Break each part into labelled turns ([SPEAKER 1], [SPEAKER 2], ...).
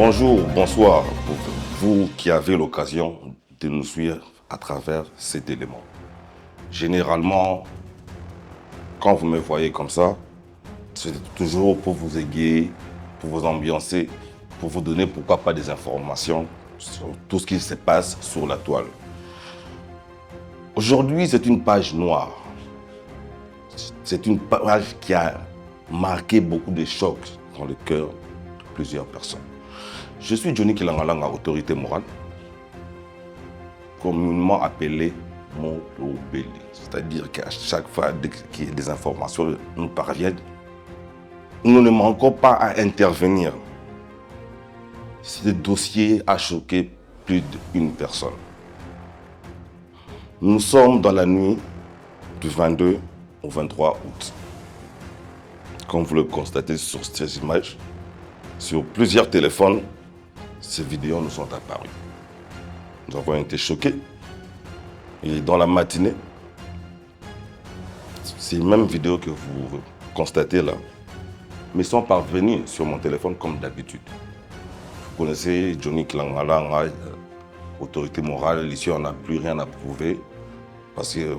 [SPEAKER 1] Bonjour, bonsoir pour vous qui avez l'occasion de nous suivre à travers cet élément. Généralement, quand vous me voyez comme ça, c'est toujours pour vous égayer, pour vous ambiancer, pour vous donner pourquoi pas des informations sur tout ce qui se passe sur la toile. Aujourd'hui, c'est une page noire. C'est une page qui a marqué beaucoup de chocs dans le cœur de plusieurs personnes. Je suis Johnny Kilangalanga, autorité morale, communément appelé Molobeli. C'est-à-dire qu'à chaque fois que des informations nous parviennent, nous ne manquons pas à intervenir. Ce dossier a choqué plus d'une personne. Nous sommes dans la nuit du 22 au 23 août. Comme vous le constatez sur ces images, sur plusieurs téléphones, ces vidéos nous sont apparues. Nous avons été choqués. Et dans la matinée, ces mêmes vidéos que vous constatez là, me sont parvenues sur mon téléphone comme d'habitude. Vous connaissez Johnny Kilangalanga, autorité morale. Ici, on n'a plus rien à prouver. Parce que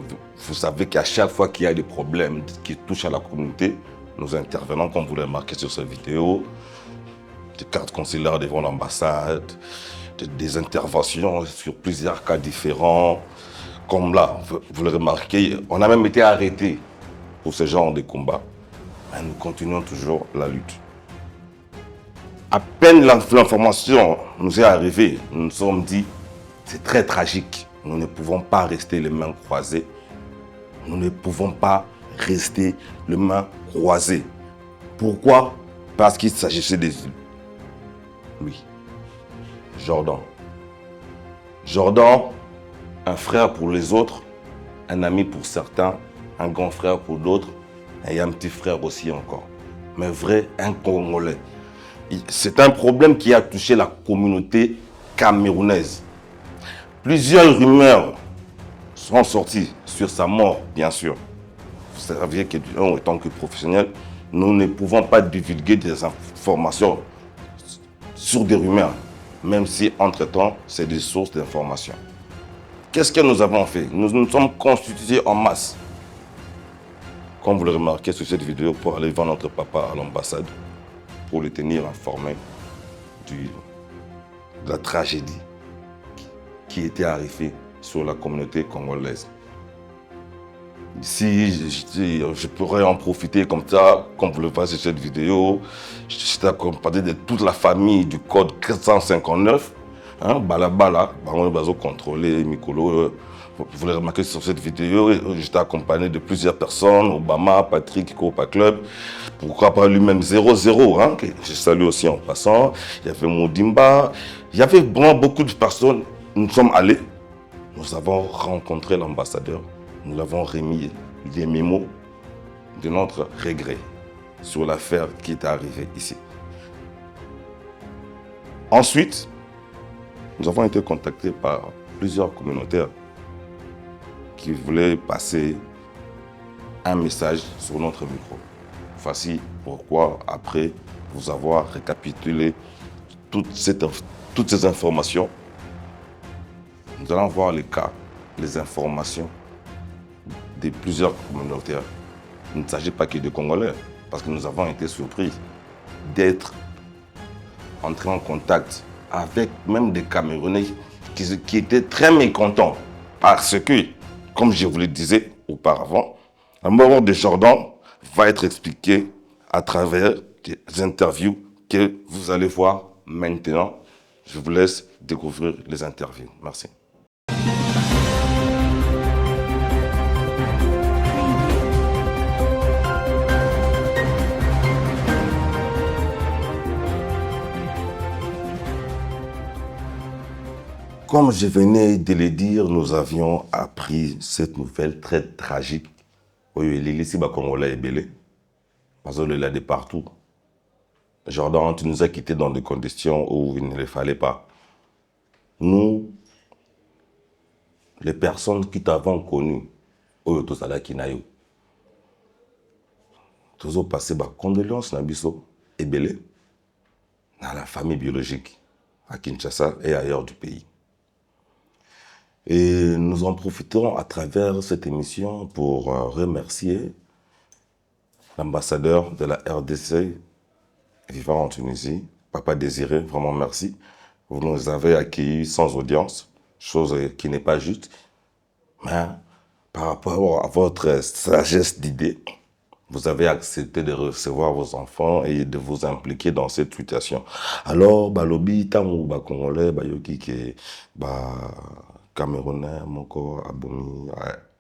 [SPEAKER 1] vous savez qu'à chaque fois qu'il y a des problèmes qui touchent à la communauté, nous intervenons, comme vous l'avez remarqué sur cette vidéo, des cartes consulaires devant l'ambassade, des interventions sur plusieurs cas différents. Comme là, vous le remarquez, on a même été arrêtés pour ce genre de combat. Mais nous continuons toujours la lutte. À peine l'information nous est arrivée, nous nous sommes dit, c'est très tragique. Nous ne pouvons pas rester les mains croisées. Nous ne pouvons pas rester les mains croisées. Pourquoi? Parce qu'il s'agissait de lui, Jordan. Jordan, un frère pour les autres, un ami pour certains, un grand frère pour d'autres, et un petit frère aussi encore. Mais vrai, un Congolais. C'est un problème qui a touché la communauté camerounaise. Plusieurs rumeurs sont sorties sur sa mort, bien sûr. Vous saviez qu'en tant que professionnel, nous ne pouvons pas divulguer des informations sur des rumeurs, même si, entre-temps, c'est des sources d'informations. Qu'est-ce que nous avons fait? Nous nous sommes constitués en masse, comme vous le remarquez sur cette vidéo, pour aller voir notre papa à l'ambassade, pour le tenir informé de la tragédie qui était arrivée sur la communauté congolaise. Si je pourrais en profiter comme ça, comme vous le voyez sur cette vidéo, j'étais accompagné de toute la famille du code 459, Balabala, Bazo contrôlé, Mikolo. Vous l'avez remarqué sur cette vidéo, j'étais accompagné de plusieurs personnes, Obama, Patrick, Copa Club, pourquoi pas lui-même 00, que je salue aussi en passant. Il y avait Modimba, il y avait vraiment beaucoup de personnes. Nous sommes allés, nous avons rencontré l'ambassadeur, nous l'avons remis des mémos de notre regret sur l'affaire qui est arrivée ici. Ensuite, nous avons été contactés par plusieurs communautaires qui voulaient passer un message sur notre micro. Voici pourquoi, après vous avoir récapitulé toutes ces informations, nous allons voir les cas, les informations de plusieurs communautaires. Il ne s'agit pas que de Congolais, parce que nous avons été surpris d'être entrés en contact avec même des Camerounais qui étaient très mécontents parce que, comme je vous le disais auparavant, la mort de Jordan va être expliquée à travers des interviews que vous allez voir maintenant. Je vous laisse découvrir les interviews. Merci. Comme je venais de le dire, nous avions appris cette nouvelle très tragique. Oui, l'Église Congolais est belé. Parce qu'il est de partout. Jordan, tu nous as quittés dans des conditions où il ne le fallait pas. Nous, les personnes qui t'avons connues, nous avons passé des condoléances et belé. à la famille biologique à Kinshasa et ailleurs du pays. Et nous en profitons à travers cette émission pour remercier l'ambassadeur de la RDC vivant en Tunisie, Papa Désiré, vraiment merci. Vous nous avez accueillis sans audience, chose qui n'est pas juste, mais par rapport à votre sagesse d'idée, vous avez accepté de recevoir vos enfants et de vous impliquer dans cette situation. Alors, balobi, tamu, ba Congolais, ba yoki ke, ba Camerounais, moko, abomi,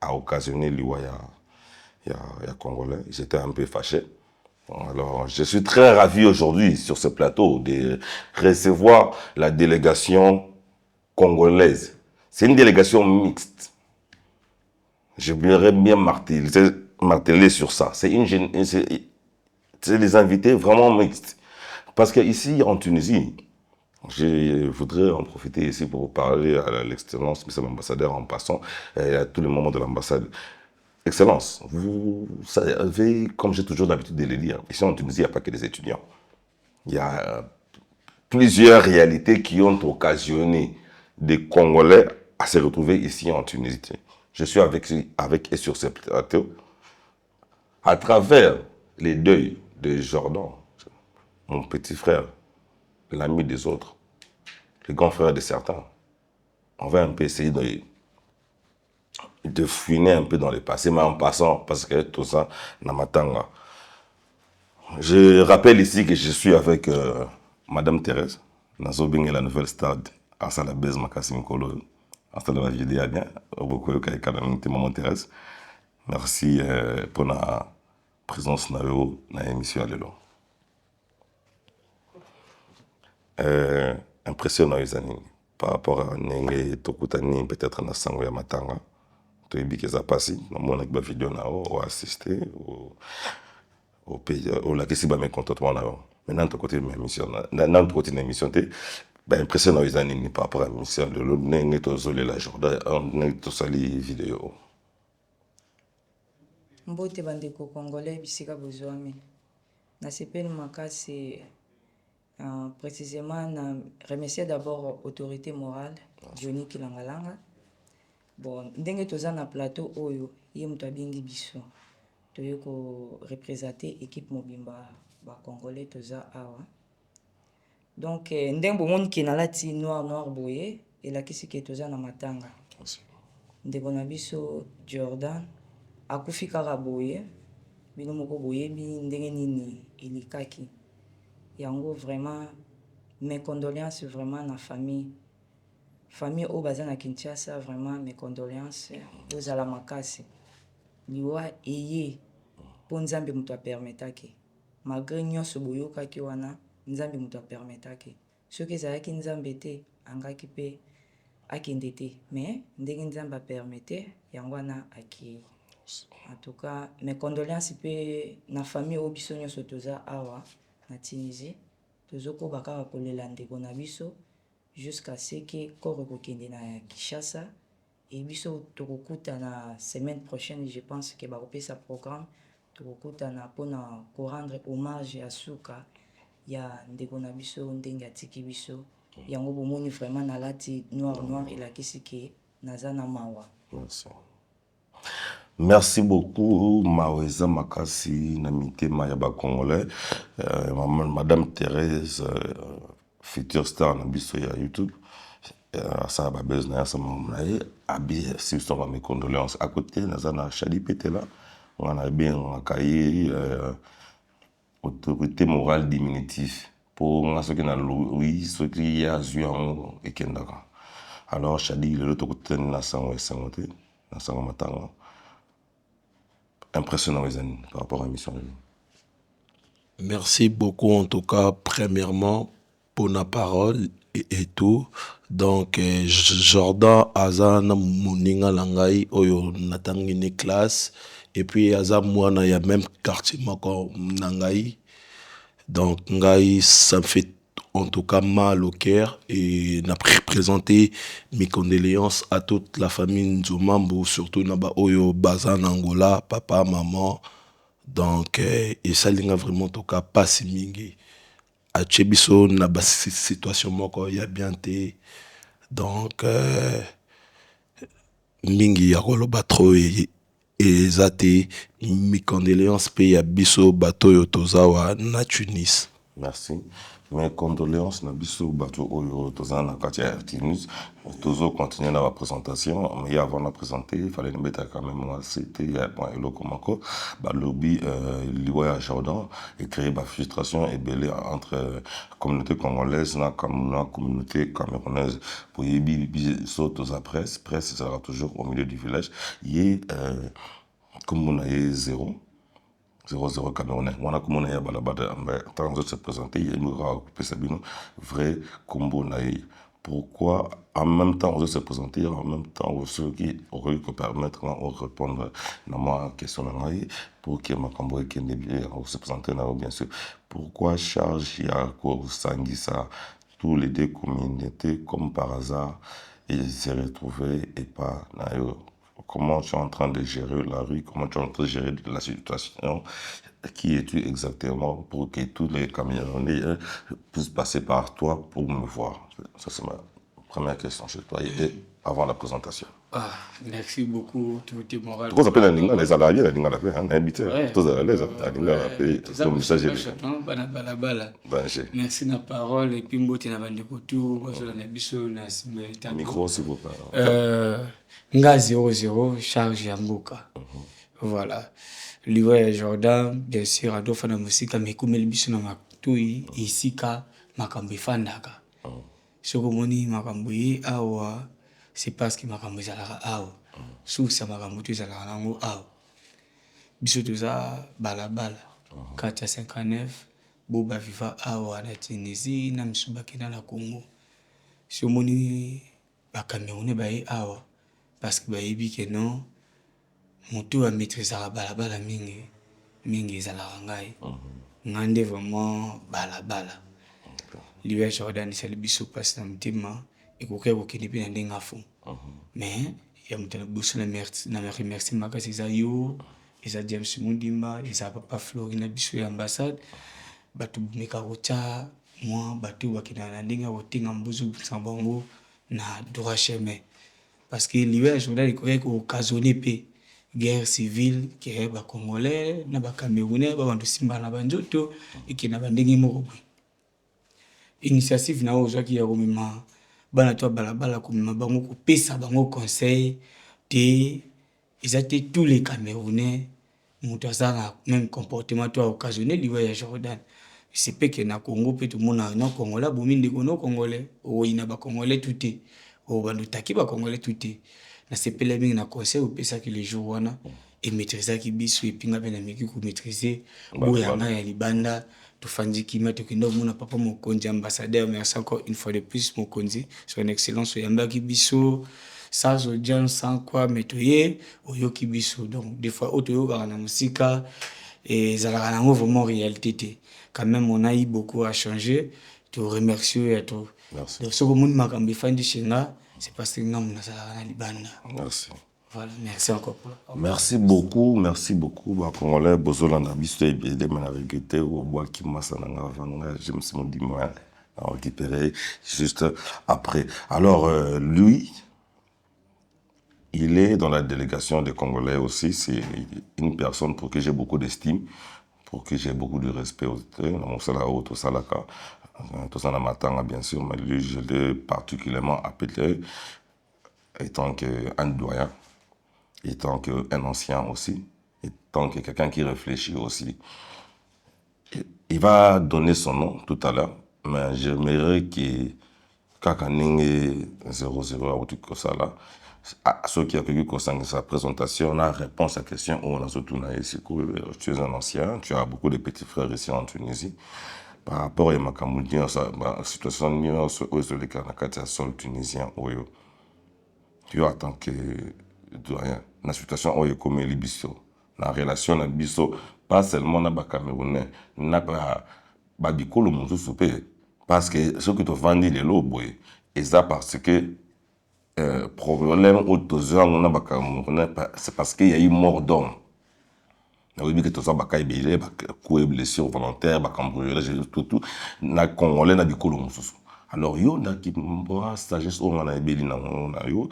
[SPEAKER 1] a occasionné l'Iwaya, ya Congolais. J'étais un peu fâché. Alors, je suis très ravi aujourd'hui sur ce plateau de recevoir la délégation congolaise. C'est une délégation mixte. Je voudrais bien marteler sur ça. C'est des invités vraiment mixtes. Parce qu'ici, en Tunisie, je voudrais en profiter ici pour parler à l'excellence, monsieur l'ambassadeur, en passant, et à tous les moments de l'ambassade. Excellence, vous savez, comme j'ai toujours l'habitude de le dire, ici en Tunisie, il n'y a pas que des étudiants. Il y a plusieurs réalités qui ont occasionné des Congolais à se retrouver ici en Tunisie. Je suis avec et sur ce plateau, à travers les deuils de Jordan, mon petit frère, l'ami des autres, le grand frère de certains. On va un peu essayer de fouiner un peu dans le passé, mais en passant, parce que tout ça, Namatanga. Je rappelle ici que je suis avec Madame Thérèse, Nazobing et la nouvelle stade, à la base Makassim Kolo, à la vidéo, beaucoup de Maman Thérèse. Merci pour la présence dans l'émission. Impressionnant, par rapport à Nenge Tokutani, peut-être na Sango ya Matanga. Tu es bien que ça passe. Nous avons vidéo ou assister au pays, au la question de contentement là. Maintenant, tu côté de l'émission, dans côté de l'émission, impressionnant par rapport à l'émission de l'autre. Nenge Tozolé la journée, Nenge Tozali vidéo.
[SPEAKER 2] Mbote bandeko congolais bisika bozwami. Na sepeli makasi précisément na remercier d'abord autorité morale Johnny Kilangalanga. Bon, ndenge toza na plateau oyo ye muto abingi biso. Toyo ko représenter équipe mobimba ba congolais toza awa. Donc ndenge bomoni ki na lati noir boye elakisi ke toza na matanga. Ndeko na biso Jordan akufi kaka boye bino moko boyebi ndenge nini ilikaki. Yango vraiment mes condoléances vraiment na famille au bazin à Kinshasa, vraiment mes condoléances aux ala makasi. Liwa eye po nzambe muto permetaki. Malgré nyonso boyokaki wana nzambe muto permetaki. Soki ezalaki nzambe te angaki pe akende te, mais ndenge nzambe permettait yango wana aki. En tout cas, mes condoléances pe na famille au biso nyonso toza awa na Tunisie. Tozoko baka kolela ndeko na biso jusqu'à ce que koro kokende na Kinshasa et biso tokokuta na semaine prochaine, je pense que bakopesa programme tokokuta na pona ko rendre hommage à Suka ya ndeko na biso ndenge atiki biso yango bomoni vraiment na lati noir elakisi ke naza na mawa.
[SPEAKER 1] Merci beaucoup, Maweza Makasi, Namité Mayaba Congolais, Madame Thérèse, future star Nabiso ya YouTube. Ça va besoin ça m'a habillé si sont mes condoléances à côté Nazana Chadi Petela on a bien accueilli autorité morale diminutive pour ceux qui na oui ceux qui a zuan et kendaka alors Chadi le l'autre côté na sango sangote na sango matanga impressionnant les amis par rapport à l'émission.
[SPEAKER 3] Merci beaucoup en tout cas premièrement pour la parole et tout. Donc Jordan aza na moninga langai oyo natangine classe et puis aza mwana ya même quartier mako nangai. Donc ngai ça me fait en tout cas mal au cœur et n'a présenté mes condoléances à toute la famille Nzomambo, surtout naba oyo baza na Angola, papa, maman. Donc et ça linga vraiment en tout cas pas si mingi. atie biso na situation moko ya bien te donc mingi ya koloba trop eza te micondoléance mpe ya biso bato oyo tozawa na Tunis.
[SPEAKER 1] Merci. Mes condoléances na biso bato oyo toza na kati ya Tunis. Tozo continuer dans la présentation, mais avant de présenter, il fallait nous mettre quand même moi c'était le komako lobby liwa Jordan et créer la frustration et belé entre communauté congolaise na communauté camerounaise pour y saute aux presse sera toujours au milieu du village y comme on a 0 Camerounais. Moi, comme on a balabada, tant que se présenter, il y a une vrai combo naï. Pourquoi en même temps on veut se présenter, en même temps ceux qui auraient pu permettre de répondre à ma question pour que ma combo qui se présenter bien sûr. Pourquoi charge il y a Sangisa tous les deux communautés comme par hasard ils se retrouvaient et pas naïo. Comment tu es en train de gérer la rue, comment tu es en train de gérer la situation, qui es-tu exactement pour que tous les Camerounais puissent passer par toi pour me voir. Ça, c'est ma première question chez toi, et avant la présentation.
[SPEAKER 4] Ah, merci beaucoup, tout est moral.
[SPEAKER 1] Pourquoi ça s'appelle les salariés, les invités, tous à l'aise, comme message.
[SPEAKER 4] Merci la parole, et puis mbote na bandeko tout, na biso na simultané.
[SPEAKER 1] Micro s'il vous plaît.
[SPEAKER 4] Nga 00 charge ya mboka. Voilà. Liwa ya Jordan, bien sûr, ado fana musika mekumeli biso na matui isika makambo efandaka. Soko moni makambo yi awa, c'est parce que makambo ezalaka awa. Source ya makambo tu ezalaka nango awa. Biso toza balabala 459 boba viva awa na Tunisie na misubakina na Congo. So moni ba Camerounais ba yi awa parce que ba yebi ke non moto a maîtriser la balabala mingi ezalaka ngai. Ngande vraiment balabala. Liwa Jordan c'est le biso passe na mtima et ko kene pe na ndenga fo. Mais ya mutana biso na merci makasi za yo eza James Mundimba eza papa Florina biso ya ambassade batu meka rocha moi batu bakina na ndenga wotinga mbuzu sambango na droit chemin parce que liwa Jordan ko occasionner pe guerre civile qui ba congolais na ba camerounais ba bantu simba na banjoto ikina bandenge moko. Initiative na ozaki ya komema bana to balabala komema bango ko pesa bango conseil te ezate tous les Camerounais moto azana même comportement to occasionné liwa ya Jordan. C'est pas que na Congo peut tout le monde na Congolais bominde kono congolais o ina ba congolais touté o bandu taki ba congolais touté na sepele mingi na conseil o pesa ki les jours wana et maîtriser ki biso et pinga bena miki ko maîtriser boya na ya libanda to fandi ki mato ki ndo mona papa mokonzi ambassadeur merci encore une fois de plus mokonzi son excellence yamba ki biso sans audience sans quoi metoyer oyoki biso donc des fois otoyo na musika et zalaka nango vraiment réalité quand même on a eu beaucoup à changer te remercier et tout merci donc ce que monde makambi fandi chenga c'est parce que ngam na zalaka na libanda
[SPEAKER 1] merci.
[SPEAKER 4] Voilà, merci encore pour
[SPEAKER 1] merci beaucoup ba congolais bozolanda biso et de mena regretter au bois qui massa na ngavanga je me suis dit moi à récupérer juste après alors lui il est dans la délégation des Congolais aussi c'est une personne pour que j'ai beaucoup d'estime pour que j'ai beaucoup de respect aux dans sala auto salaka tout ça na matanga bien sûr mais lui je l'ai particulièrement appelé étant qu'un doyen étant qu'un ancien aussi, étant que quelqu'un qui réfléchit aussi. Il va donner son nom tout à l'heure, mais j'aimerais que Kakaning 00 ou tout ça là, à ceux qui ont pu sa présentation, on a réponse à la question où on a surtout tu es un ancien, tu as beaucoup de petits frères ici en Tunisie. Par rapport à ma la situation où les Kanakati sol tunisien, tu as en tant que doyen. La situation où il comme les biso la relation na biso pas seulement na ba Camerounais na ba bikolo musu soupé parce que ce que tu vendis les loboy et ça parce que problème au tozang na ba Camerounais c'est parce qu'il y a eu mort d'homme Oui, mais que tout ça, bah, kaibélé, bah, coué, blessure volontaire, bah, cambriolage, tout, na congolais, na bikolo, moussousou. Alors, yo, na qui m'a sagesse, on a ébélé, na yo,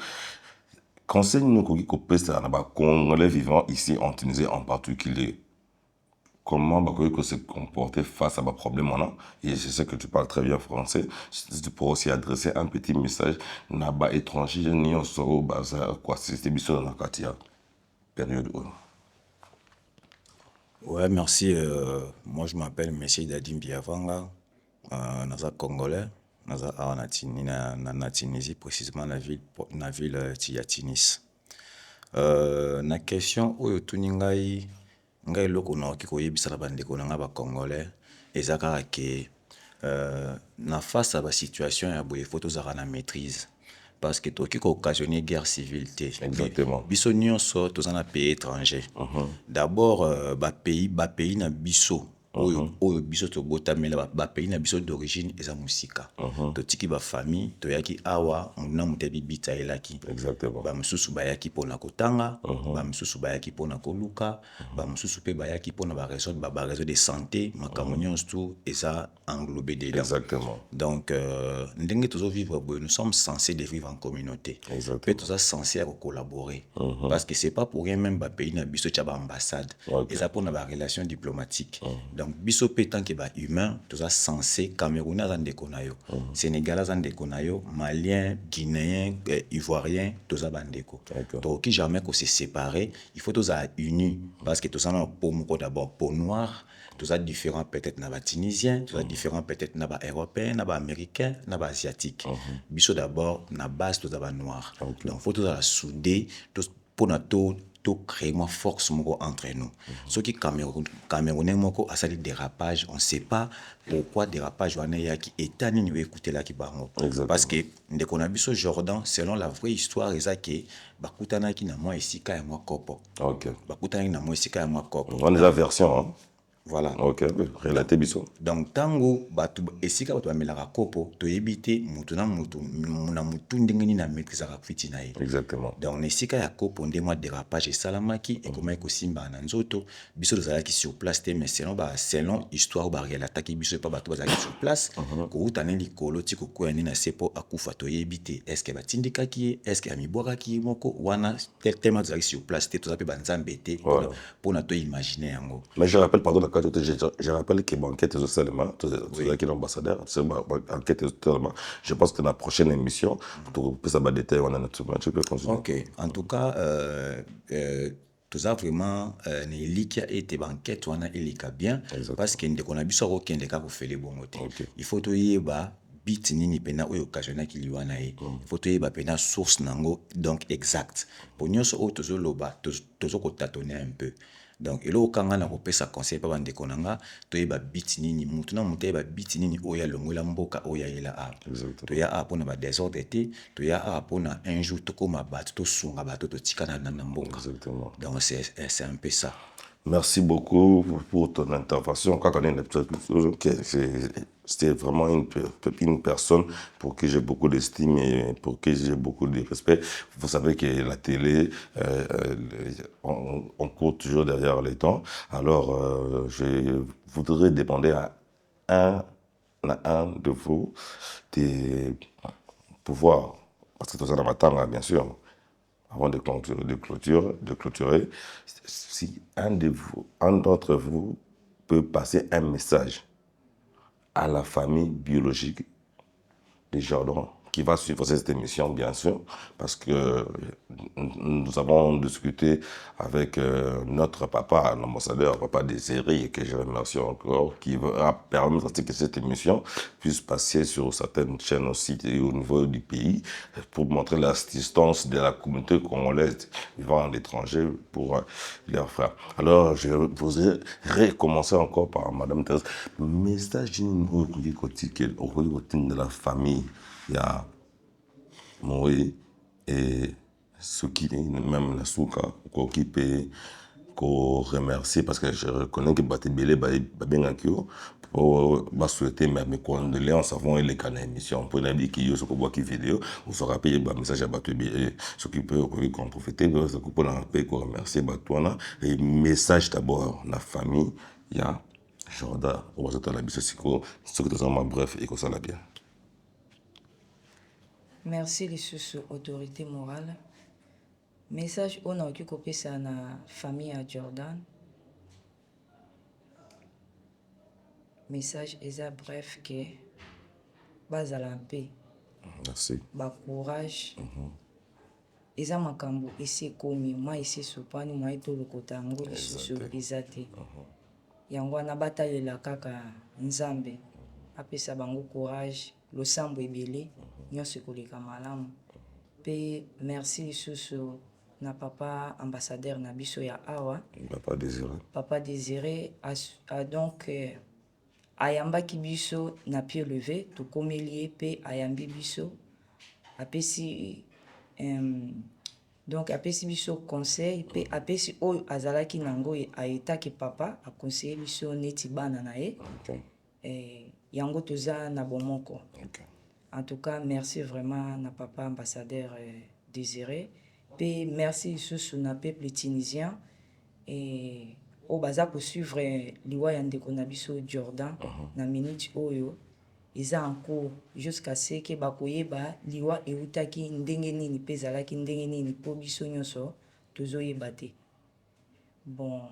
[SPEAKER 1] conseil, nous, qu'on peut ça, na congolais vivant ici en Tunisie en particulier. Comment bah, que se comporter face à ma problème maintenant. Et je sais que tu parles très bien français. Tu pourrais aussi adresser un petit message na ba étranger ni on sort bazar quoi c'était bien dans la katia période.
[SPEAKER 5] Ouais, merci. Moi, je m'appelle Monsieur Dadim Biavanga. Naza Congolais. Naza na Tunisie, précisément na ville ya Tunis. Na question oyo tuni ngai eloko naoki koyebisa na bandeko na nga ba Congolais eza kaka ke na face à ba situation ya boye faut tozala na maîtrise. Parce que toki ko occasionner guerre civile te.
[SPEAKER 1] Exactement.
[SPEAKER 5] Biso nyonso toza na pays étranger. D'abord ba pays na biso oyo biso tobotamela ba pays na biso d'origine eza musika. Totiki ba famille toyaki awa muna mutebi bita elaki.
[SPEAKER 1] Exactement.
[SPEAKER 5] Ba mususu bayaki pona kotanga, ba mususu bayaki pona koluka, ba mususu pe bayaki pona ba raison de santé, makambo nyonso tout eza englobé dedans.
[SPEAKER 1] Exactement.
[SPEAKER 5] Donc ndenge tozo vivre boye, nous sommes censés de vivre en communauté.
[SPEAKER 1] Exactement.
[SPEAKER 5] Pe toza censé collaborer. Parce que c'est pas pour rien même ba pays na biso tia ba ambassade.
[SPEAKER 1] Okay.
[SPEAKER 5] Eza pona ba relation diplomatique. Donc biso pe tant que ba humain, toza censé Camerounais za ndeko na yo, Sénégalais za ndeko na yo, Malien, Guinéen, Ivoirien, toza bandeko. Donc qui jamais qu'on se séparer, il faut toza unis parce que toza na peau moko d'abord peau noire. Tous différents peut-être na Tunisiens, tous différents peut-être na Européens, na Américains, na Asiatiques. Biso d'abord na base tous noirs. Donc faut tous souder, tous pour notre to créer une force entre nous. Ce qui Camerounais moko a sali dérapage, on sait pas pourquoi dérapage wana yaki etani ni écouter la ki bango. Parce que ndeko na biso Jordan selon la vraie histoire eza ke bakutana ki na moi ici ka ya moi kopo.
[SPEAKER 1] OK.
[SPEAKER 5] Bakutana ki na moi ici ka ya moi kopo.
[SPEAKER 1] On est la version hein.
[SPEAKER 5] Voilà.
[SPEAKER 1] OK, relaté biso.
[SPEAKER 5] Donc tango batu esika batu bamelaka kopo to yebite mutu na mutu ndengeni na maîtrise ka fiti na ye.
[SPEAKER 1] Exactement.
[SPEAKER 5] Donc esika ya kopo nde moi dérapage et salamaki et comment ko simba na nzoto biso dozalaki sur place te mais selon histoire ba relata ki biso pa batu bazalaki sur place ko utane likolo ti ko ko na sepo akufa to yebite est-ce que batindika ki est-ce que amibwaka ki moko wana tellement dozalaki sur place te to zape banzambe te pour na to imaginer yango.
[SPEAKER 1] Mais je rappelle pardon je rappelle que banquette est seulement qui est l'ambassadeur c'est enquête seulement je pense que dans la prochaine émission pour plus ça détail on a notre tu peux continuer.
[SPEAKER 5] OK, en tout cas tout ça vraiment ne likia et banquette wana elika bien. Exactement. Parce que ndeko na biso ko kende ka ko fele bongo te. Il faut to yeba bit nini pena oyo occasionnel ki liwana e. Il faut to yeba pena source nango donc exact. Pour nyonso o tozo loba tozo ko tâtonner un peu. Donc elo kanga na kopesa conseil pa bandeko nanga to yeba bit nini mutu na mutu yeba bit nini oya longola mboka oya yela a. To ya a pona ba désordre te, to ya a pona un jour to koma bato to sunga bato to tikana na mboka.
[SPEAKER 1] Exactement.
[SPEAKER 5] Donc c'est un peu ça.
[SPEAKER 1] Merci beaucoup pour ton intervention. C'était vraiment une personne pour qui j'ai beaucoup d'estime et pour qui j'ai beaucoup de respect. Vous savez que la télé, on court toujours derrière les temps. Alors, je voudrais demander à un de vous de pouvoir, parce que tout ça dans ma tanga, bien sûr, avant de clôturer, si un d'entre vous peut passer un message à la famille biologique de Jordan, qui va suivre cette émission, bien sûr, parce que nous avons discuté avec notre papa, l'ambassadeur, papa Désiré, que je remercie encore, qui va permettre que cette émission puisse passer sur certaines chaînes aussi au niveau du pays, pour montrer l'assistance de la communauté congolaise vivant à l'étranger pour leurs frères. Alors, je voudrais recommencer encore par Madame Thérèse. Message de la famille. Il y a Moïse et Soki, même la Souka, qui peut remercier parce que je reconnais que Batibele bien pour souhaiter mes condoléances avant les canaux émission pour la dire qu'il y a ce qu'on voit qui vidéo on se rappelle un message à Batibele ce qui peut qu'on profiter de ce qu'on peut remercier Batouana et message d'abord la famille il y a Jordan on va se la bise ce que tu as bref et que ça la bien.
[SPEAKER 2] Merci les autorités morales. Message on a occupé ça na famille à Jordan. Message est bref que bas à la paix.
[SPEAKER 1] Merci.
[SPEAKER 2] Ba courage. Eza makambo ici komi moi ici sopani moi to lokota ngo lisusu ezate. Yango na bataille la kaka nzambe. Apesa bango courage, lo sambo ebele, nyonso koleka malamu. Pe merci lisusu na papa ambassadeur na biso ya awa. Papa désiré a donc ayamba ki biso na pied levé to komelie pe ayambi biso apesi donc apesi biso conseil pe apesi oyo azalaki nango aetaki papa a conseiller biso neti bana na ye. Yango toza na bomoko. En tout cas, merci vraiment na papa ambassadeur désiré. Pe merci sous na peuple tunisien et au baza pour suivre liwa ya ndeko na biso Jordan na minute oyo eza en cours jusqu'à ce que bakoyeba liwa eutaki ndenge nini pe zalaki ndenge nini po biso nyonso tozoyeba te. Bon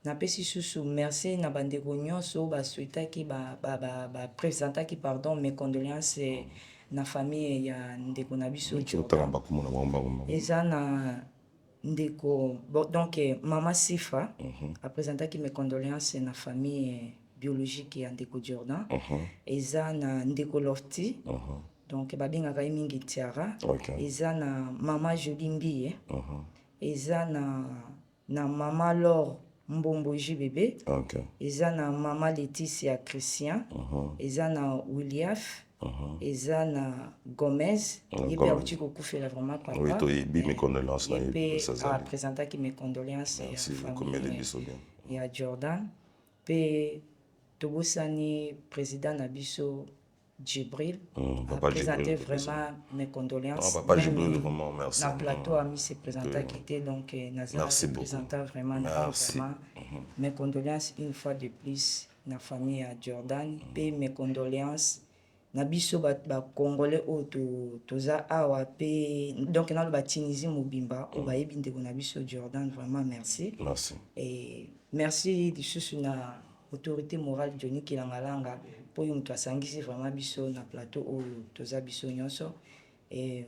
[SPEAKER 2] na pesi susu merci na bandeko nyonso ba souhaitaki ba présentaki pardon mes condoléances na famille ya ndeko na biso Jordan. Eza na ndeko donc maman Sifa a présentaki mes condoléances na famille biologique ya ndeko Jordan. Eza na ndeko Lofti donc babengaka mingi Tiara. Eza na maman Jolie Mbie. Eza na maman Laure Mbombo Jibebe. Eza na maman Laetitia Christian. Eza na Williaf. Eza na Gomez. Yebe a uti kokufela vraiment papa.
[SPEAKER 1] Oui, toi mes condoléances na
[SPEAKER 2] yebe a présentaki mes condoléances ya famille ya Jordan. Pe tobosani président na biso Djibril a présenté vraiment mes condoléances.
[SPEAKER 1] Papa Djibril, vraiment merci.
[SPEAKER 2] Na plateau a mis ses présentants qui étaient donc Nazar représentant vraiment mes condoléances une fois de plus na famille à Jordan. Pe mes condoléances na biso ba congolais o toza awa pe donc na ba Tunisie mobimba o ba yebi ndeko na biso Jordan vraiment merci. Et merci du susu na autorité morale Johnny Kilangalanga pour yo mto asangisi vraiment biso na plateau o toza biso nyonso et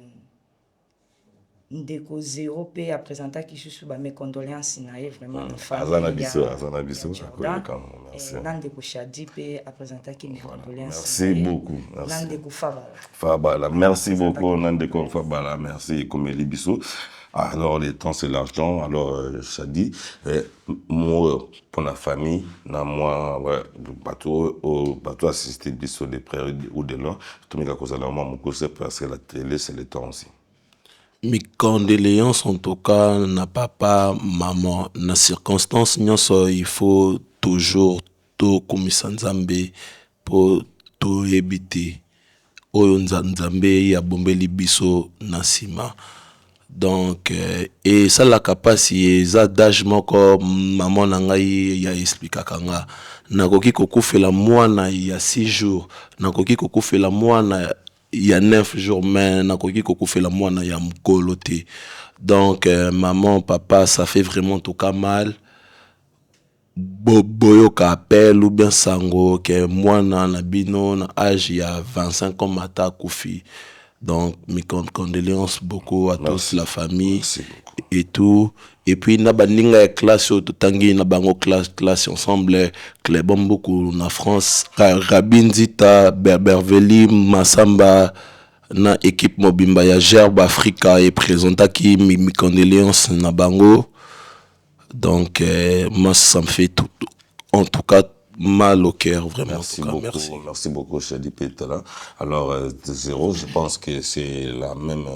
[SPEAKER 2] ndeko zéro pe a présenté qui susu ba mes condoléances na ye vraiment na famille
[SPEAKER 1] azana biso
[SPEAKER 2] merci ndeko Shadi pe a présenté qui mes condoléances
[SPEAKER 1] merci beaucoup
[SPEAKER 2] ndeko
[SPEAKER 1] Fabala merci beaucoup ndeko Fabala merci comme libiso. Alors, le temps, c'est l'argent. Alors, ça dit, moi, pour la famille, moi, bateau assisté sur des prairies ou de l'eau, tout le monde parce que la télé, c'est le temps aussi.
[SPEAKER 3] Mes condoléances, en tout cas, n'a papa, maman, dans circonstances, il faut toujours tout comme Nzambe pour tout éviter. Oyo Nzambe ya bombeli biso nasima. Donc et ça la capacité ça d'âge moko maman nangai ya expliquer kanga nakoki kokufela mwana ya 6 jours nakoki kokufela mwana ya 9 jours mais nakoki kokufela mwana ya mkolo te. Donc maman papa ça fait vraiment tout cas mal boyo ka appel ou bien sango que mwana na bino na âge ya 25 ans mata kufi. Donc, mes condoléances beaucoup à tous, la famille et tout. Et puis, na baninga classe au tangi na bango classe ensemble clébon beaucoup na France. Rabin Zita, Berberveli, Massamba, na équipe Mobimba ya Gerbe Africa et présenta qui mes condoléances na bango. Donc, moi ça me fait tout, en tout cas mal au cœur, vraiment.
[SPEAKER 1] Merci
[SPEAKER 3] en tout cas,
[SPEAKER 1] beaucoup, merci beaucoup, Chadi Pétala. Alors, Zéro, je pense que c'est la même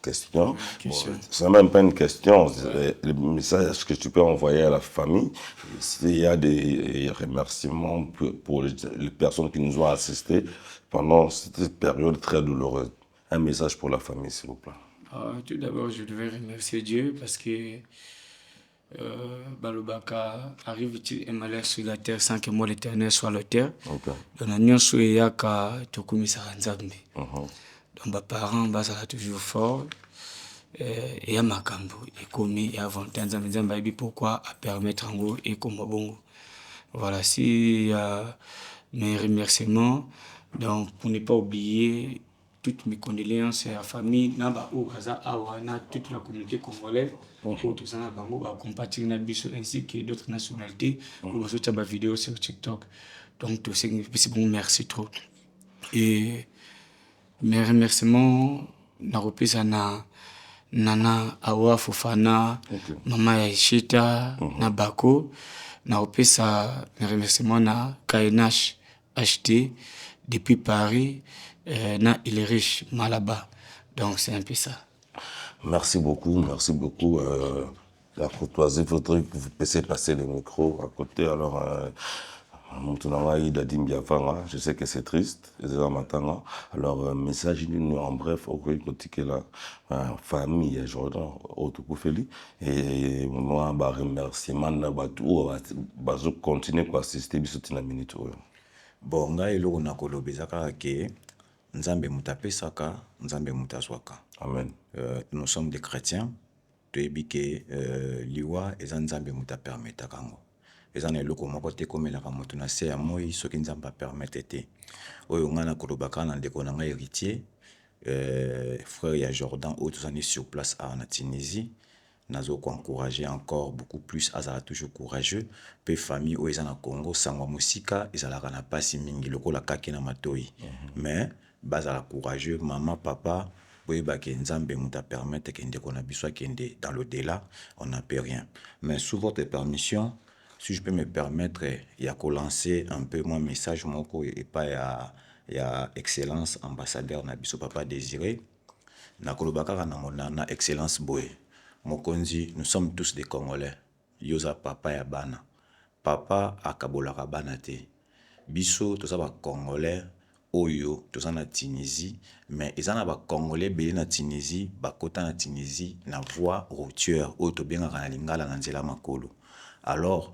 [SPEAKER 1] question. Bon, c'est même pas une question, c'est le message que tu peux envoyer à la famille. S'il y a des remerciements pour les personnes qui nous ont assistés pendant cette période très douloureuse. Un message pour la famille, s'il vous plaît.
[SPEAKER 4] Tout d'abord, je devais remercier Dieu parce que Balobaka arrive-t-il un malheur sur la terre sans que moi l'Éternel soit l'auteur. Donc, nous sommes donc, mes parents sont toujours forts. Et à Makambo, et comme et avant, pourquoi à permettre en gros et comme bon. Voilà, si mes remerciements, donc pour ne pas oublier toutes mes condoléances à la famille, toute la communauté congolaise, pour tout ça, compatir ainsi que d'autres nationalités, pour votre vidéo sur TikTok. Donc, tout ça, c'est bon, merci trop. Et mes remerciements, na repris à Nana Awa Fofana, Mama Yaishita, na Bako, na repris à mes remerciements na KNH acheté depuis Paris, na Il est riche, Malaba. Donc, c'est un peu ça.
[SPEAKER 1] Merci beaucoup, merci beaucoup. La courtoisie, faudrait que vous puissiez passer le micro à côté. Alors, je sais que c'est triste, alors message en bref, la famille Jordan Autokoufeli et moi remerciement continuer à assister à minute.
[SPEAKER 5] Bon, nga eloko na kolobezaka ke nzambe mutapesaka, nzambe mutaswaka.
[SPEAKER 1] Amen.
[SPEAKER 5] Nous sommes des chrétiens, toyebi ke liwa eza nzambe mutapermeta kango. Ezana eloko moko te komelaka moto na se ya moi soki nzambe apermete te. Oyo nga na kolobaka na ndeko na nga héritier, frère ya Jordan oyo tozali sur place en Tunisie. Nazo ko encourager encore beaucoup plus azala toujours courageux pe famille oyo eza na Congo sangwa musika ezalaka na pasi mingi lokola kaki na matoi. Mais bazala courageux maman papa boyeba ke nzambe muta permettre ke ndeko na biso akende dans l'au-delà, on n'a peut rien. Mais sous votre permission, si je peux me permettre, il y a lancer un peu mon message moko et pas il y a excellence ambassadeur na biso papa Désiré na kolobaka na excellence boy mokonzi, nous sommes tous des Congolais. Yoza papa ya bana papa akabolaka bana te biso toza ba Congolais oyo toza na Tunisie, mais ezana ba Congolais belé na Tunisie bakota na Tunisie na voie routière oyo tobengaka na lingala na nzela makolo. Alors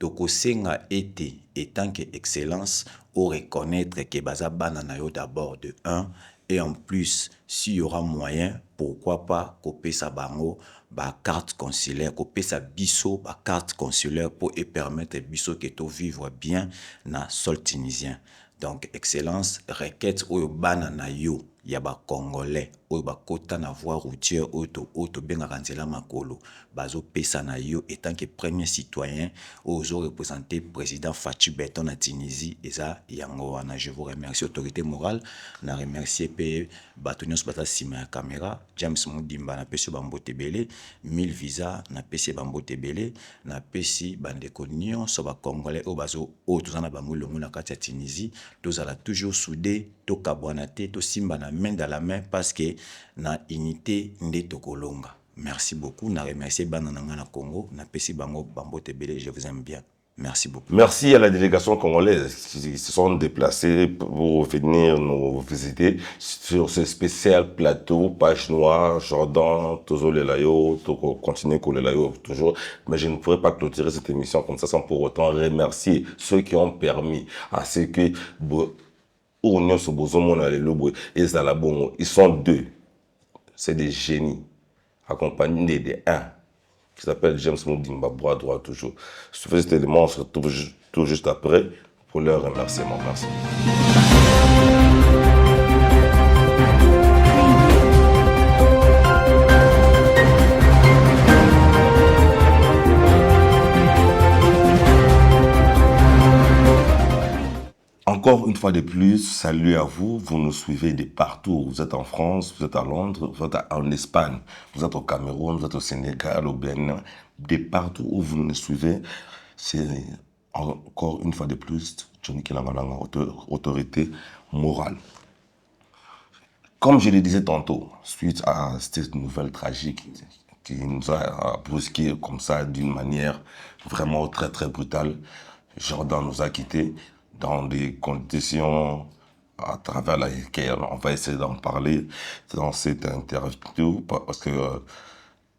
[SPEAKER 5] tokosenga été étant que excellence au reconnaître que baza bana na yo d'abord de 1 et en plus s'il y aura moyen pourquoi pas couper sa bango ba carte consulaire couper sa biso ba carte consulaire pour et permettre biso que to vivre bien na sol tunisien. Donc excellence requête au bana na yo ya ba Congolais oyo bakota na voie routière oyo bengaka nzela makolo bazo pesa na yo étant que premier citoyen ozo représenter président Fatou Beton na Tunisie eza yango wana. Je vous remercie autorité morale na remercier pe batonios bata sima ya caméra James Mudimba na pesi bambote belé 1000 visa na pesi bambote belé na pesi bandeko nyonso ba Congolais oyo bazo oyo tozana bango longo na kati ya Tunisie tozala toujours soudés to kabwana te to simba na main dans la main parce que na unité nde tokolonga. Merci beaucoup. Na remercier bana na Congo, na pesi bango bambote belé, je vous aime bien. Merci beaucoup.
[SPEAKER 1] Merci à la délégation congolaise qui se sont déplacés pour venir nous visiter sur ce spécial plateau, Page Noire, Jordan, Tozo Lelayo, continuer Kolelayo toujours. Mais je ne pourrais pas clôturer cette émission comme ça sans pour autant remercier ceux qui ont permis à ce que ils sont deux. C'est des génies, accompagnés des uns, qui s'appelle James Mudimba, bras droit toujours. Je fais cet élément, on se retrouve tout juste après pour leur remerciement. Merci. Encore une fois de plus, salut à vous. Vous nous suivez de partout. Vous êtes en France, vous êtes à Londres, vous êtes en Espagne, vous êtes au Cameroun, vous êtes au Sénégal, au Bénin. De partout où vous nous suivez, c'est encore une fois de plus, Johnny Kilangalanga, autorité morale. Comme je le disais tantôt, suite à cette nouvelle tragique qui nous a brusqué comme ça d'une manière vraiment très très brutale, Jordan nous a quittés dans des conditions à travers lesquelles on va essayer d'en parler dans cette interview parce que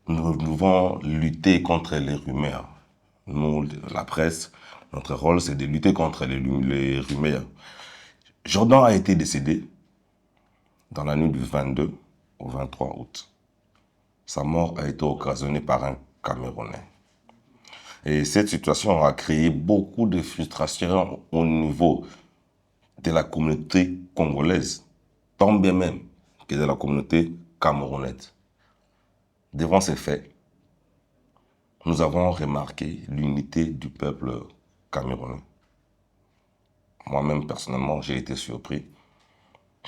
[SPEAKER 1] nous devons lutter contre les rumeurs. Nous, la presse, notre rôle c'est de lutter contre les rumeurs. Jordan a été décédé dans la nuit du 22 au 23 août. Sa mort a été occasionnée par un Camerounais. Et cette situation a créé beaucoup de frustration au niveau de la communauté congolaise, tant bien même que de la communauté camerounaise. Devant ces faits, nous avons remarqué l'unité du peuple camerounais. Moi-même, personnellement, j'ai été surpris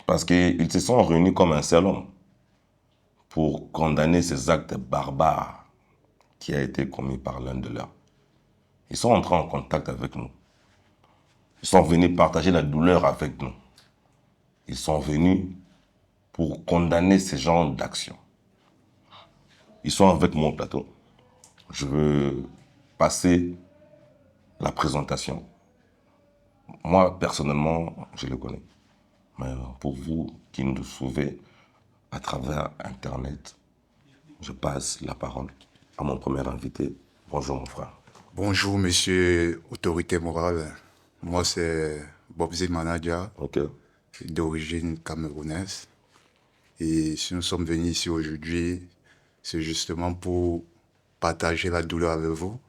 [SPEAKER 1] parce qu'ils se sont réunis comme un seul homme pour condamner ces actes barbares qui a été commis par l'un de leurs. Ils sont entrés en contact avec nous. Ils sont venus partager la douleur avec nous. Ils sont venus pour condamner ces genres d'actions. Ils sont avec moi au plateau. Je veux passer la présentation. Moi, personnellement, je le connais. Mais pour vous qui nous suivez à travers Internet, je passe la parole à mon premier invité. Bonjour mon frère.
[SPEAKER 6] Bonjour monsieur autorité morale. Moi c'est Bobzi Manadia, d'origine camerounaise. Et si nous sommes venus ici aujourd'hui, c'est justement pour partager la douleur avec vous.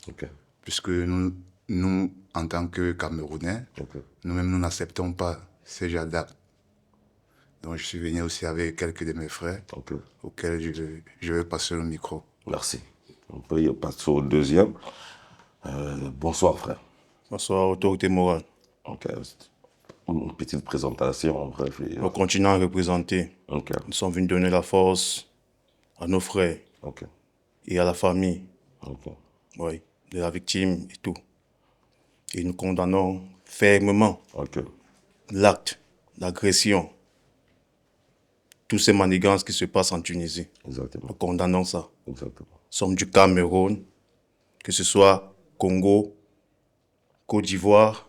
[SPEAKER 6] Puisque nous, en tant que Camerounais, nous-mêmes nous n'acceptons pas ces genres d'actes. Donc je suis venu aussi avec quelques de mes frères auxquels je vais passer le micro.
[SPEAKER 1] Merci. On peut y passer au deuxième. Bonsoir frère.
[SPEAKER 7] Bonsoir autorité morale.
[SPEAKER 1] Une petite présentation, bref.
[SPEAKER 7] Nous continuons à représenter. Nous sommes venus donner la force à nos frères et à la famille de la victime et tout. Et nous condamnons fermement l'acte d'agression, tous ces manigances qui se passent en Tunisie. Nous condamnons ça. Nous sommes du Cameroun, que ce soit Congo, Côte d'Ivoire,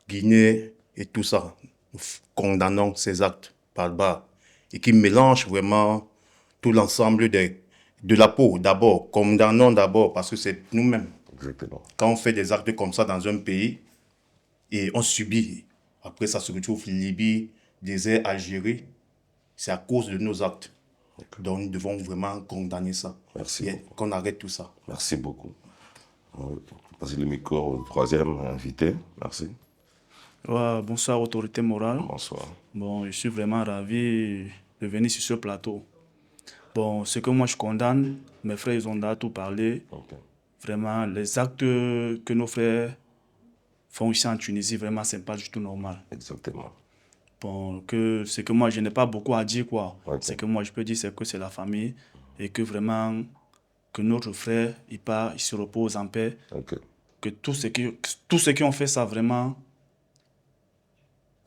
[SPEAKER 7] Guinée et tout ça. Nous condamnons ces actes barbares et qui mélangent vraiment tout l'ensemble de la peau d'abord. Condamnons d'abord parce que c'est nous-mêmes. Quand on fait des actes comme ça dans un pays et on subit, après ça se retrouve Libye, désert, Algérie, c'est à cause de nos actes. Donc nous devons vraiment condamner ça.
[SPEAKER 1] Merci.
[SPEAKER 7] Qu'on arrête tout ça.
[SPEAKER 1] Merci beaucoup. Passer le micro au troisième invité. Merci.
[SPEAKER 8] Bonsoir autorité morale.
[SPEAKER 1] Bonsoir.
[SPEAKER 8] Bon, je suis vraiment ravi de venir sur ce plateau. Bon, ce que moi je condamne, mes frères ils ont déjà tout parlé. Vraiment, les actes que nos frères font ici en Tunisie, vraiment c'est pas du tout normal.
[SPEAKER 1] Exactement.
[SPEAKER 8] Bon, ce que moi je n'ai pas beaucoup à dire quoi. Ce que moi je peux dire c'est que c'est la famille et que vraiment que notre frère il se repose en paix. Que tous ceux qui ont fait ça vraiment,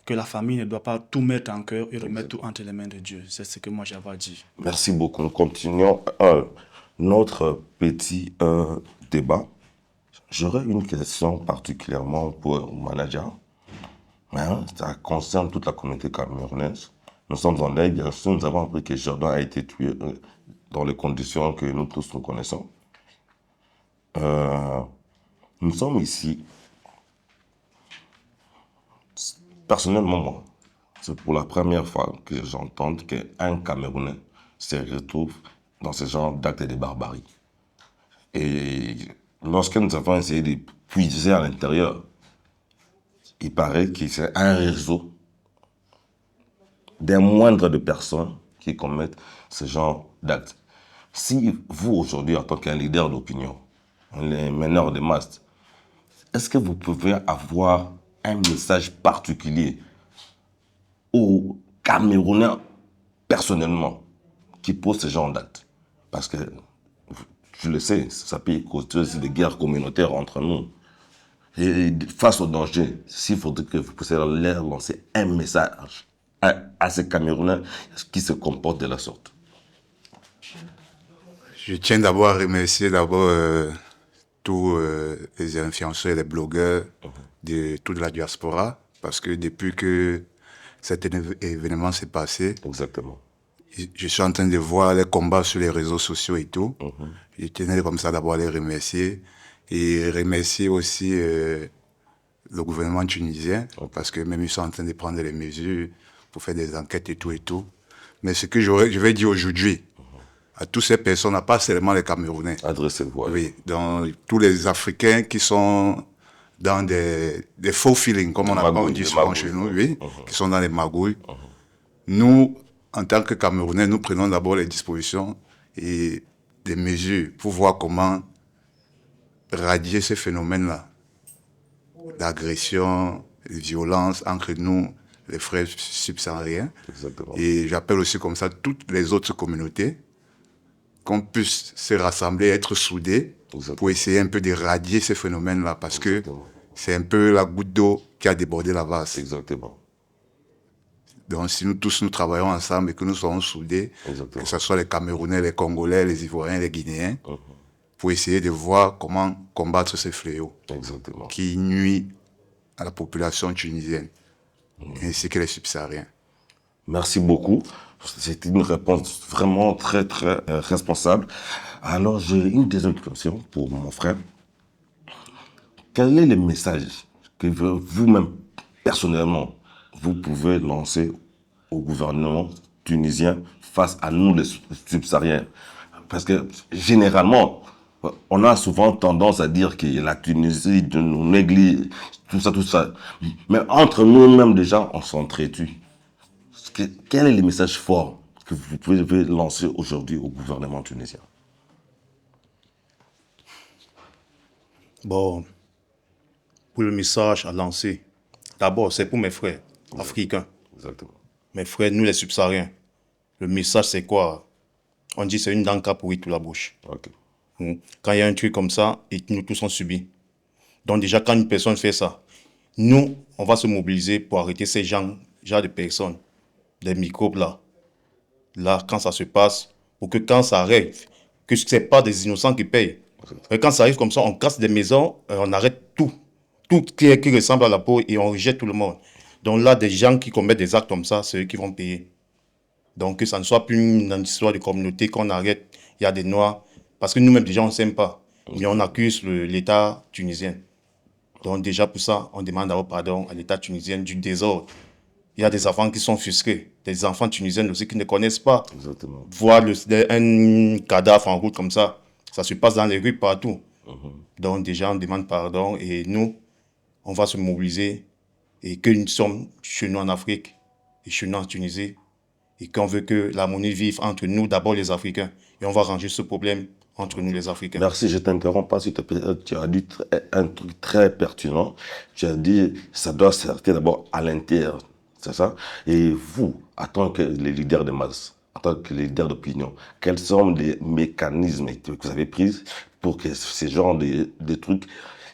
[SPEAKER 8] que la famille ne doit pas tout mettre en cœur et remettre tout entre les mains de Dieu. C'est ce que moi j'avais à dire.
[SPEAKER 1] Merci beaucoup. Nous continuons notre petit débat. J'aurais une question particulièrement pour le manager. Ça concerne toute la communauté camerounaise. Nous sommes en deuil, bien sûr. Nous avons appris que Jordan a été tué dans les conditions que nous tous nous connaissons. Nous sommes ici. Personnellement, moi, c'est pour la première fois que j'entends qu'un Camerounais se retrouve dans ce genre d'actes de barbarie. Et lorsque nous avons essayé de puiser à l'intérieur, il paraît que c'est un réseau des moindres de personnes qui commettent ce genre d'actes. Si vous, aujourd'hui, en tant qu'un leader d'opinion, les meneurs de masse, est-ce que vous pouvez avoir un message particulier aux Camerounais, personnellement, qui posent ce genre d'actes? Parce que, je le sais, ça peut causer des guerres communautaires entre nous. Et face au danger, s'il faudrait que vous puissiez leur lancer un message à ces Camerounais qui se comportent de la sorte.
[SPEAKER 6] Je tiens d'abord à remercier tous les influenceurs et les blogueurs de toute la diaspora, parce que depuis que cet événement s'est passé,
[SPEAKER 1] exactement,
[SPEAKER 6] je suis en train de voir les combats sur les réseaux sociaux et tout. Je tenais comme ça d'abord à les remercier et remercier aussi le gouvernement tunisien, parce que même ils sont en train de prendre les mesures pour faire des enquêtes et tout. Mais ce que je vais dire aujourd'hui à toutes ces personnes, pas seulement les Camerounais.
[SPEAKER 1] Adressez-vous.
[SPEAKER 6] Oui, dans tous les Africains qui sont dans des faux feelings, comme on dit souvent chez nous, oui, qui sont dans les magouilles. Nous, en tant que Camerounais, nous prenons d'abord les dispositions et des mesures pour voir comment radier ces phénomènes-là d'agression, de violence entre nous, les frères subsahariens.
[SPEAKER 1] Exactement.
[SPEAKER 6] Et j'appelle aussi comme ça toutes les autres communautés, qu'on puisse se rassembler, être soudés. Exactement. Pour essayer un peu de radier ces phénomènes-là, parce Exactement. Que c'est un peu la goutte d'eau qui a débordé la vase.
[SPEAKER 1] Exactement.
[SPEAKER 6] Donc si nous tous nous travaillons ensemble et que nous soyons soudés, Exactement. Que ce soit les Camerounais, les Congolais, les Ivoiriens, les Guinéens, pour essayer de voir comment combattre ces fléaux Exactement. Qui nuisent à la population tunisienne, ainsi que les subsahariens.
[SPEAKER 1] Merci beaucoup. C'est une réponse vraiment très, très responsable. Alors, j'ai une deuxième question pour mon frère. Quel est le message que vous-même, personnellement, vous pouvez lancer au gouvernement tunisien face à nous, les subsahariens? Parce que, généralement, on a souvent tendance à dire que la Tunisie nous néglige, tout ça. Mais entre nous-mêmes, déjà, on s'entretue. Quel est le message fort que vous pouvez lancer aujourd'hui au gouvernement tunisien?
[SPEAKER 7] Bon, pour le message à lancer, d'abord, c'est pour mes frères africains.
[SPEAKER 1] Exactement.
[SPEAKER 7] Mes frères, nous les subsahariens. Le message, c'est quoi? On dit c'est une danka pourrie toute la bouche.
[SPEAKER 1] Okay.
[SPEAKER 7] Quand il y a un truc comme ça, et nous tous on subit. Donc déjà, quand une personne fait ça, nous, on va se mobiliser pour arrêter ces genre de personnes, des microbes là. Là, quand ça se passe, pour que quand ça arrive, que ce n'est pas des innocents qui payent. Et quand ça arrive comme ça, on casse des maisons, on arrête tout. Tout qui ressemble à la peau et on rejette tout le monde. Donc là, des gens qui commettent des actes comme ça, c'est eux qui vont payer. Donc que ça ne soit plus une histoire de communauté qu'on arrête, il y a des Noirs. Parce que nous-mêmes, déjà, on ne s'aime pas. Mais on accuse l'État tunisien. Donc déjà, pour ça, on demande d'abord pardon à l'État tunisien du désordre. Il y a des enfants qui sont frustrés, des enfants tunisiens aussi qui ne connaissent pas.
[SPEAKER 1] Exactement.
[SPEAKER 7] Voir un cadavre en route comme ça, ça se passe dans les rues partout. Donc déjà, on demande pardon et nous, on va se mobiliser et que nous sommes chez nous en Afrique et chez nous en Tunisie et qu'on veut que l'harmonie vive entre nous, d'abord les Africains, et on va ranger ce problème entre nous les Africains.
[SPEAKER 1] Merci, je ne t'interromps pas, s'il te plaît. Tu as dit un truc très pertinent. Tu as dit ça doit sortir d'abord à l'intérieur, c'est ça? Et vous, en tant que les leaders de masse, en tant que les leaders d'opinion, quels sont les mécanismes que vous avez pris pour que ce genre de trucs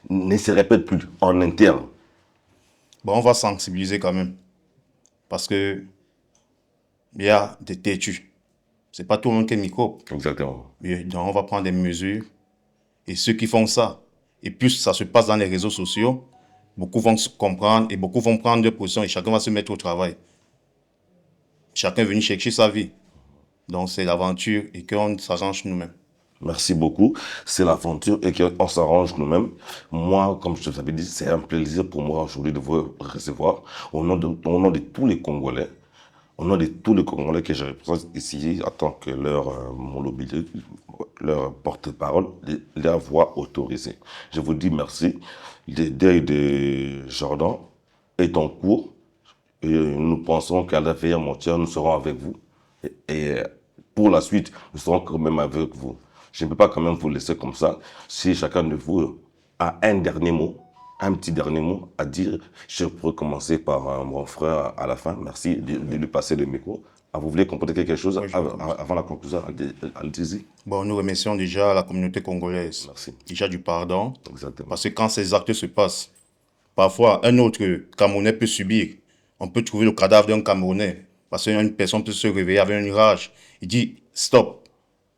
[SPEAKER 1] ne se répètent plus en interne?
[SPEAKER 7] Bon, on va sensibiliser quand même. Parce que il y a des têtus. C'est pas tout le monde qui est microbe.
[SPEAKER 1] Exactement.
[SPEAKER 7] Donc on va prendre des mesures. Et ceux qui font ça, et plus ça se passe dans les réseaux sociaux, beaucoup vont se comprendre et beaucoup vont prendre des positions et chacun va se mettre au travail. Chacun est venu chercher sa vie. Donc c'est l'aventure et qu'on s'arrange nous-mêmes.
[SPEAKER 1] Merci beaucoup. C'est l'aventure et qu'on s'arrange nous-mêmes. Moi, comme je te l'avais dit, c'est un plaisir pour moi aujourd'hui de vous recevoir au nom de tous les Congolais. Au nom de tous les Congolais que je représente ici en tant que leur porte-parole, leur voix autorisée. Je vous dis merci. Le deuil de Jordan est en cours et nous pensons qu'à la veille mondiale, nous serons avec vous. Et pour la suite, nous serons quand même avec vous. Je ne peux pas quand même vous laisser comme ça. Si chacun de vous a un dernier mot, un petit dernier mot à dire, je pourrais commencer par mon frère à la fin. Merci de lui passer le micro. vous voulez compléter quelque chose
[SPEAKER 7] Oui,
[SPEAKER 1] avant la conclusion? Allez-y.
[SPEAKER 7] Bon, nous remercions déjà la communauté congolaise.
[SPEAKER 1] Merci.
[SPEAKER 7] Déjà du pardon.
[SPEAKER 1] Exactement.
[SPEAKER 7] Parce que quand ces actes se passent, parfois un autre Camerounais peut subir. On peut trouver le cadavre d'un Camerounais. Parce qu'une personne peut se réveiller avec une rage. Il dit stop.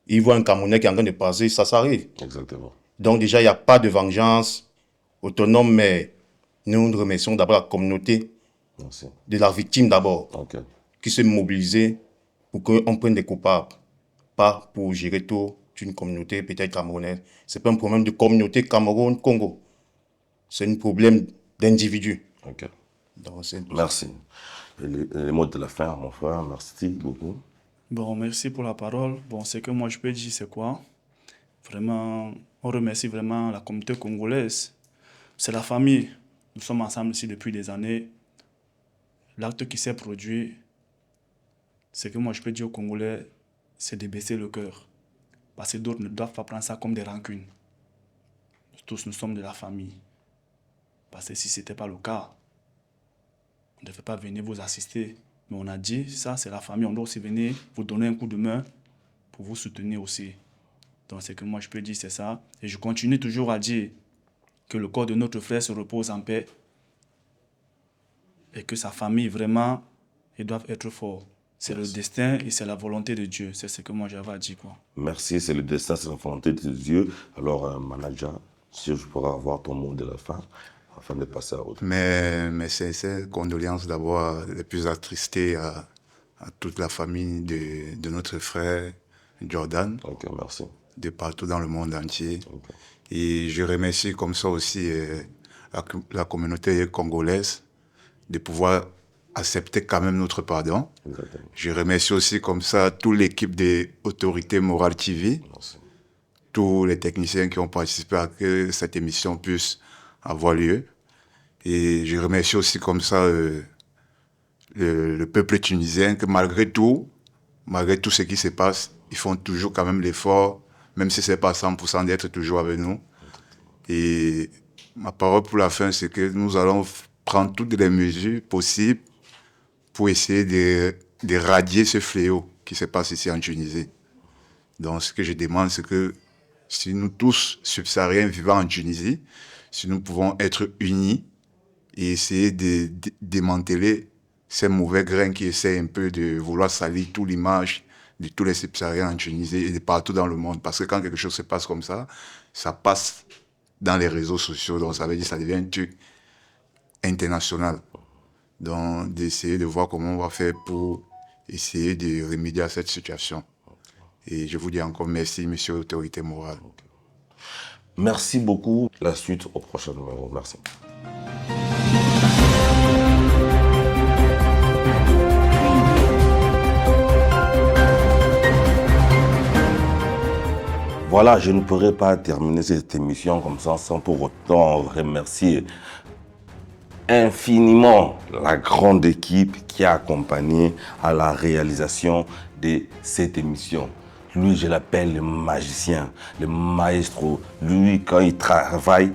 [SPEAKER 7] Il voit un Camerounais qui est en train de passer, ça s'arrive.
[SPEAKER 1] Exactement.
[SPEAKER 7] Donc déjà, il n'y a pas de vengeance autonome, mais nous remercions d'abord la communauté.
[SPEAKER 1] Merci.
[SPEAKER 7] De la victime d'abord.
[SPEAKER 1] Ok.
[SPEAKER 7] Qui s'est mobilisée pour qu'on prenne des coupables. Pas pour gérer toute une communauté peut-être camerounaise. Ce n'est pas un problème de communauté Cameroun-Congo. C'est un problème d'individu.
[SPEAKER 1] Ok.
[SPEAKER 7] Donc,
[SPEAKER 1] merci. Et les mots de la fin, mon frère, merci beaucoup.
[SPEAKER 8] Bon, merci pour la parole. Bon, ce que moi je peux dire, c'est quoi? Vraiment, on remercie vraiment la communauté congolaise. C'est la famille. Nous sommes ensemble ici depuis des années. L'acte qui s'est produit, ce que moi je peux dire aux Congolais, c'est de baisser le cœur. Parce que d'autres ne doivent pas prendre ça comme des rancunes. Tous nous sommes de la famille. Parce que si ce n'était pas le cas, on ne devait pas venir vous assister. Mais on a dit, ça c'est la famille, on doit aussi venir vous donner un coup de main pour vous soutenir aussi. Donc ce que moi je peux dire, c'est ça. Et je continue toujours à dire que le corps de notre frère se repose en paix. Et que sa famille, vraiment, ils doivent être forts. C'est le destin et c'est la volonté de Dieu. C'est ce que moi j'avais à dire, quoi.
[SPEAKER 1] Merci, c'est le destin, c'est la volonté de Dieu. Alors, manager, si je pourrais avoir ton mot de la fin, afin de passer à autre.
[SPEAKER 6] Mes sincères condoléances d'abord les plus attristées à toute la famille de notre frère Jordan.
[SPEAKER 1] Ok, merci.
[SPEAKER 6] De partout dans le monde entier.
[SPEAKER 1] Okay.
[SPEAKER 6] Et je remercie comme ça aussi la communauté congolaise de pouvoir accepter quand même notre pardon.
[SPEAKER 1] Exactement.
[SPEAKER 6] Je remercie aussi comme ça toute l'équipe des autorités morales TV,
[SPEAKER 1] merci.
[SPEAKER 6] Tous les techniciens qui ont participé à que cette émission puisse avoir lieu. Et je remercie aussi comme ça le peuple tunisien que malgré tout ce qui se passe, ils font toujours quand même l'effort, même si ce n'est pas 100% d'être toujours avec nous. Et ma parole pour la fin, c'est que nous allons prendre toutes les mesures possibles pour essayer de radier ce fléau qui se passe ici en Tunisie. Donc ce que je demande, c'est que si nous tous, subsahariens vivant en Tunisie, si nous pouvons être unis et essayer de démanteler ces mauvais grains qui essaient un peu de vouloir salir toute l'image de tous les subsahariens en Tunisie et de partout dans le monde. Parce que quand quelque chose se passe comme ça passe dans les réseaux sociaux. Donc ça veut dire que ça devient un truc international. Donc d'essayer de voir comment on va faire pour essayer de remédier à cette situation. Et je vous dis encore merci, monsieur l'autorité morale.
[SPEAKER 1] Merci beaucoup. La suite au prochain numéro. Merci. Voilà, je ne pourrais pas terminer cette émission comme ça sans pour autant remercier infiniment la grande équipe qui a accompagné à la réalisation de cette émission. Lui, je l'appelle le magicien, le maestro. Lui, quand il travaille,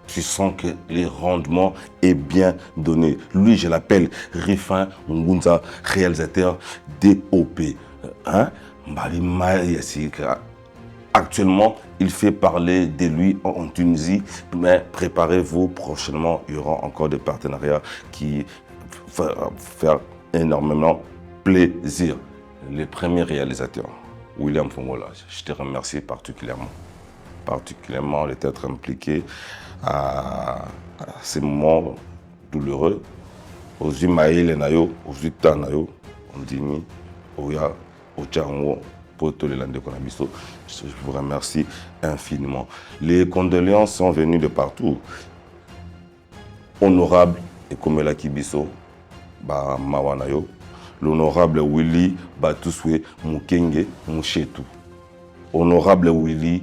[SPEAKER 1] tu sens que le rendement est bien donné. Lui, je l'appelle Rifin Ngunza, réalisateur DOP. Actuellement, il fait parler de lui en Tunisie, mais préparez-vous, prochainement, il y aura encore des partenariats qui vont faire énormément plaisir. Le premier réalisateur, William Fongola, je te remercie particulièrement d'être impliqué à ces moments douloureux. Aujourd'hui, Maïle Nayo, aujourd'hui, Tanayo, Ondini, Oya, Ochango, je vous remercie infiniment. Les condoléances sont venues de partout. Honorable Ekomela Kibiso, Mawanayo, l'honorable Willy Batuswe Mukenge Mouchetou. Honorable Willy,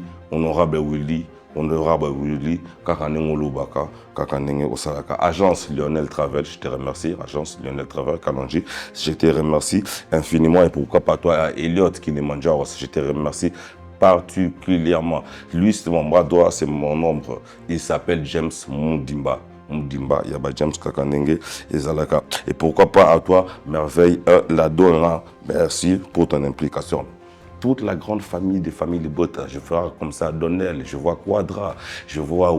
[SPEAKER 1] Kakanenge Lubaka, Kakanenge Osalaka. Agence Lionel Travel, je te remercie. Agence Lionel Travel, Kalonji, je te remercie infiniment. Et pourquoi pas toi, Elliot Kinemanjaro, je te remercie particulièrement. Lui, c'est mon bras droit, c'est mon ombre. Il s'appelle James Mundimba. Yaba James Kakanenge et Zalaka. Et pourquoi pas à toi, Merveille, la Donna merci pour ton implication. Toute la grande famille des familles Libota, je vois comme ça Donnel, je vois Quadra, je vois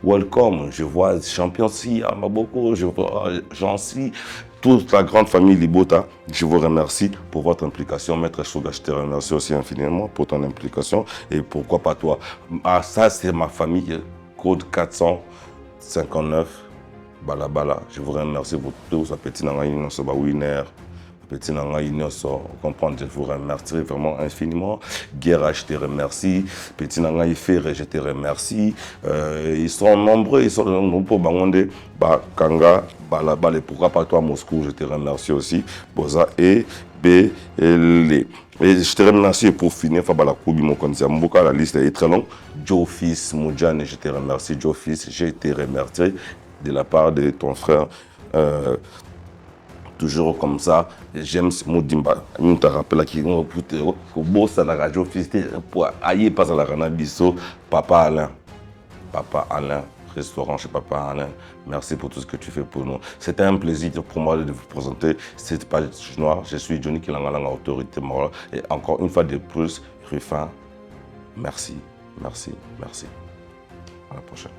[SPEAKER 1] Welcome, je vois Champion Si, Amaboko, je vois Jean-Si, toute la grande famille Libota, je vous remercie pour votre implication. Maître Chouga, je te remercie aussi infiniment pour ton implication et pourquoi pas toi. Ah, ça c'est ma famille, code 459, Balabala. Je vous remercie pour tout ça, petit Nangaïno, Soba Winner. Petit Nangaïno, comprendre, je vous remercie vraiment infiniment. Guerra, je te remercie. Petit Nangaï Ferre, je te remercie. Ils sont nombreux, ils sont nombreux pour Bangonde, Kanga, Balabala, et pourquoi pas toi, Moscou, je te remercie aussi. Boza et B, L. Et je te remercie pour finir, Fabala Koubi, mon conseil. La liste est très longue. Joe Fils, Moudjane, je te remercie. Joe Fils, je te remercie de la part de ton frère. Toujours comme ça, j'aime ce mot d'imba. Je te rappelle qu'il y a un boss à la radio, pour aller passer à la Ranabiso, Papa Alain. Papa Alain, restaurant chez Papa Alain. Merci pour tout ce que tu fais pour nous. C'était un plaisir pour moi de vous présenter cette page noire. Je suis Johnny Kilangalanga, autorité morale. Et encore une fois de plus, Ruffin, merci, merci, merci. À la prochaine.